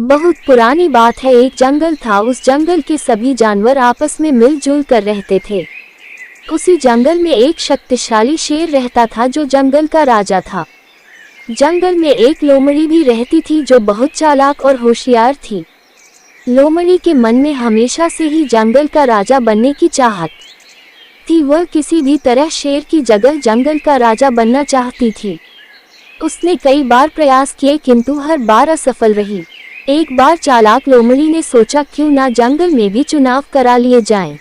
बहुत पुरानी बात है। एक जंगल था। उस जंगल के सभी जानवर आपस में मिलजुल कर रहते थे। उसी जंगल में एक शक्तिशाली शेर रहता था जो जंगल का राजा था। जंगल में एक लोमड़ी भी रहती थी जो बहुत चालाक और होशियार थी। लोमड़ी के मन में हमेशा से ही जंगल का राजा बनने की चाहत थी। वह किसी भी तरह शेर की जगह जंगल का राजा बनना चाहती थी। उसने कई बार प्रयास किए किंतु हर बार असफल रही। एक बार चालाक लोमड़ी ने सोचा क्यों ना जंगल में भी चुनाव करा लिए जाएं।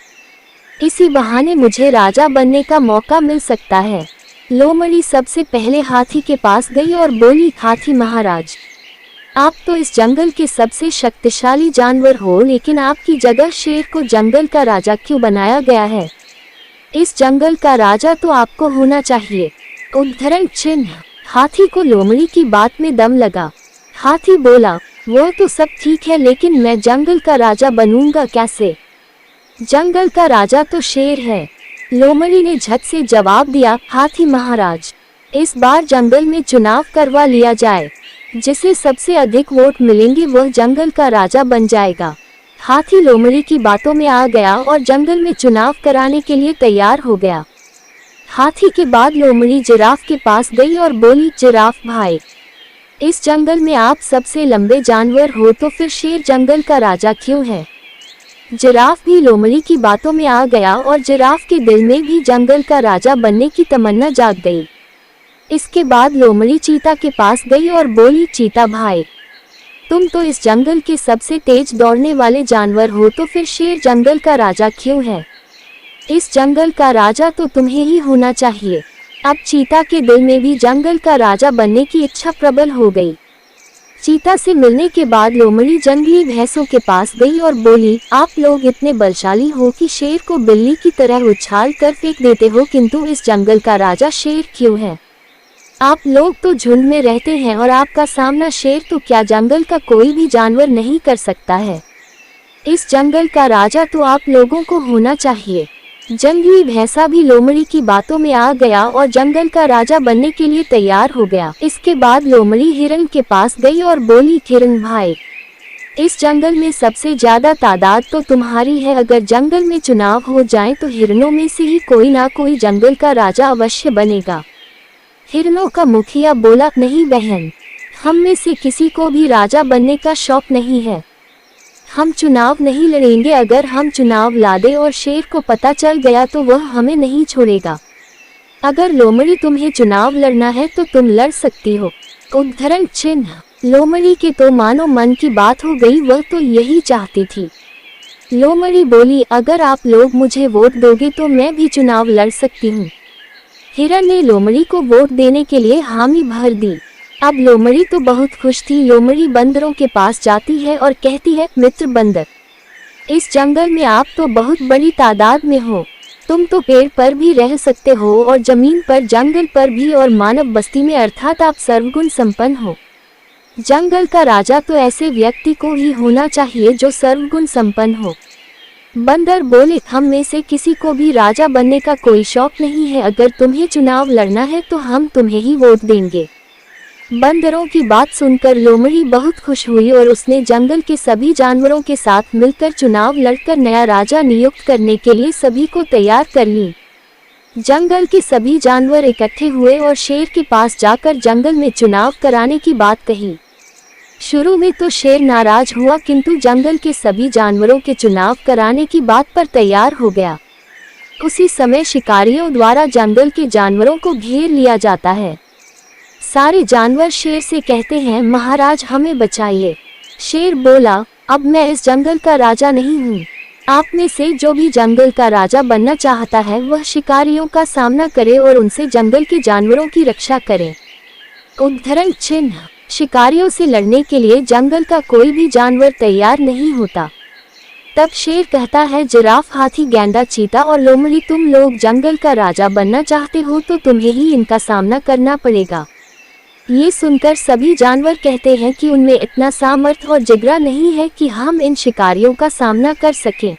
इसी बहाने मुझे राजा बनने का मौका मिल सकता है। लोमड़ी सबसे पहले हाथी के पास गई और बोली, हाथी महाराज, आप तो इस जंगल के सबसे शक्तिशाली जानवर हो, लेकिन आपकी जगह शेर को जंगल का राजा क्यों बनाया गया है? इस जंगल का राजा तो आपको होना चाहिए। उद्धरण चिन्ह। हाथी को लोमड़ी की बात में दम लगा। हाथी बोला, वो तो सब ठीक है, लेकिन मैं जंगल का राजा बनूंगा कैसे? जंगल का राजा तो शेर है। लोमड़ी ने झट से जवाब दिया, हाथी महाराज, इस बार जंगल में चुनाव करवा लिया जाए। जिसे सबसे अधिक वोट मिलेंगे वह जंगल का राजा बन जाएगा। हाथी लोमड़ी की बातों में आ गया और जंगल में चुनाव कराने के लिए तैयार हो गया। हाथी के बाद लोमड़ी जिराफ के पास गई और बोली, जिराफ भाई, इस जंगल में आप सबसे लंबे जानवर हो, तो फिर शेर जंगल का राजा क्यों है? जिराफ भी लोमड़ी की बातों में आ गया और जिराफ के दिल में भी जंगल का राजा बनने की तमन्ना जाग गई। इसके बाद लोमड़ी चीता के पास गई और बोली, चीता भाई, तुम तो इस जंगल के सबसे तेज दौड़ने वाले जानवर हो, तो फिर शेर जंगल का राजा क्यों है? इस जंगल का राजा तो तुम्हें ही होना चाहिए। अब चीता के दिल में भी जंगल का राजा बनने की इच्छा प्रबल हो गई। चीता से मिलने के बाद लोमड़ी जंगली भैंसों के पास गई और बोली, आप लोग इतने बलशाली हो कि शेर को बिल्ली की तरह उछाल कर फेंक देते हो, किंतु इस जंगल का राजा शेर क्यों है? आप लोग तो झुंड में रहते हैं और आपका सामना शेर तो क्या जंगल का कोई भी जानवर नहीं कर सकता है। इस जंगल का राजा तो आप लोगों को होना चाहिए। जंगली भैंसा भी लोमड़ी की बातों में आ गया और जंगल का राजा बनने के लिए तैयार हो गया। इसके बाद लोमड़ी हिरण के पास गई और बोली, हिरण भाई, इस जंगल में सबसे ज्यादा तादाद तो तुम्हारी है। अगर जंगल में चुनाव हो जाए तो हिरणों में से ही कोई ना कोई जंगल का राजा अवश्य बनेगा। हिरणों का मुखिया बोला, नहीं बहन, हम में से किसी को भी राजा बनने का शौक नहीं है। हम चुनाव नहीं लड़ेंगे। अगर हम चुनाव लादे और शेर को पता चल गया तो वह हमें नहीं छोड़ेगा। अगर लोमड़ी तुम्हें चुनाव लड़ना है तो तुम लड़ सकती हो। उद्धरण चिन्ह। लोमड़ी के तो मानो मन की बात हो गई, वह तो यही चाहती थी। लोमड़ी बोली, अगर आप लोग मुझे वोट दोगे तो मैं भी चुनाव लड़ सकती हूँ। हिरण ने लोमड़ी को वोट देने के लिए हामी भर दी। अब लोमड़ी तो बहुत खुश थी। लोमड़ी बंदरों के पास जाती है और कहती है, मित्र बंदर, इस जंगल में आप तो बहुत बड़ी तादाद में हो। तुम तो पेड़ पर भी रह सकते हो और जमीन पर, जंगल पर भी, और मानव बस्ती में, अर्थात आप सर्वगुण संपन्न हो। जंगल का राजा तो ऐसे व्यक्ति को ही होना चाहिए जो सर्वगुण संपन्न हो। बंदर बोले, हम में से किसी को भी राजा बनने का कोई शौक नहीं है। अगर तुम्हें चुनाव लड़ना है तो हम तुम्हें ही वोट देंगे। बंदरों की बात सुनकर लोमड़ी बहुत खुश हुई और उसने जंगल के सभी जानवरों के साथ मिलकर चुनाव लड़कर नया राजा नियुक्त करने के लिए सभी को तैयार कर ली। जंगल के सभी जानवर इकट्ठे हुए और शेर के पास जाकर जंगल में चुनाव कराने की बात कही। शुरू में तो शेर नाराज हुआ, किंतु जंगल के सभी जानवरों के चुनाव कराने की बात पर तैयार हो गया। उसी समय शिकारियों द्वारा जंगल के जानवरों को घेर लिया जाता है। सारे जानवर शेर से कहते हैं, महाराज हमें बचाइए। शेर बोला, अब मैं इस जंगल का राजा नहीं हूँ। आप में से जो भी जंगल का राजा बनना चाहता है वह शिकारियों का सामना करे और उनसे जंगल के जानवरों की रक्षा करे। उद्धरण चिन्ह। शिकारियों से लड़ने के लिए जंगल का कोई भी जानवर तैयार नहीं होता। तब शेर कहता है, जिराफ, हाथी, गैंडा, चीता और लोमड़ी, तुम लोग जंगल का राजा बनना चाहते हो तो तुम्हें ही इनका सामना करना पड़ेगा। ये सुनकर सभी जानवर कहते हैं कि उनमें इतना सामर्थ्य और जिगरा नहीं है कि हम इन शिकारियों का सामना कर सकें।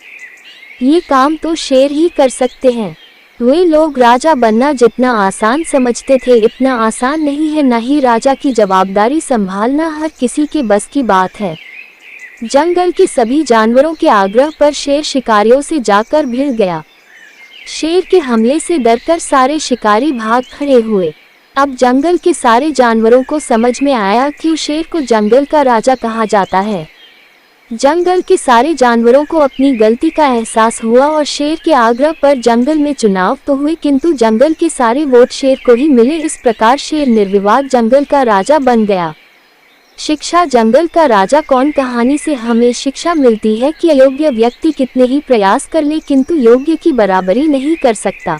ये काम तो शेर ही कर सकते हैं। वे लोग राजा बनना जितना आसान समझते थे इतना आसान नहीं है, न ही राजा की जवाबदारी संभालना हर किसी के बस की बात है। जंगल के सभी जानवरों के आग्रह पर शेर शिकारियों से जाकर भिड़ गया। शेर के हमले से डरकर सारे शिकारी भाग खड़े हुए। अब जंगल के सारे जानवरों को समझ में आया कि शेर को जंगल का राजा कहा जाता है। जंगल के सारे जानवरों को अपनी गलती का एहसास हुआ और शेर के आग्रह पर जंगल में चुनाव तो हुए, किंतु जंगल के सारे वोट शेर को ही मिले। इस प्रकार शेर निर्विवाद जंगल का राजा बन गया। शिक्षा, जंगल का राजा कौन कहानी से हमें शिक्षा मिलती है कि अयोग्य व्यक्ति कितने ही प्रयास कर ले किंतु योग्य की बराबरी नहीं कर सकता।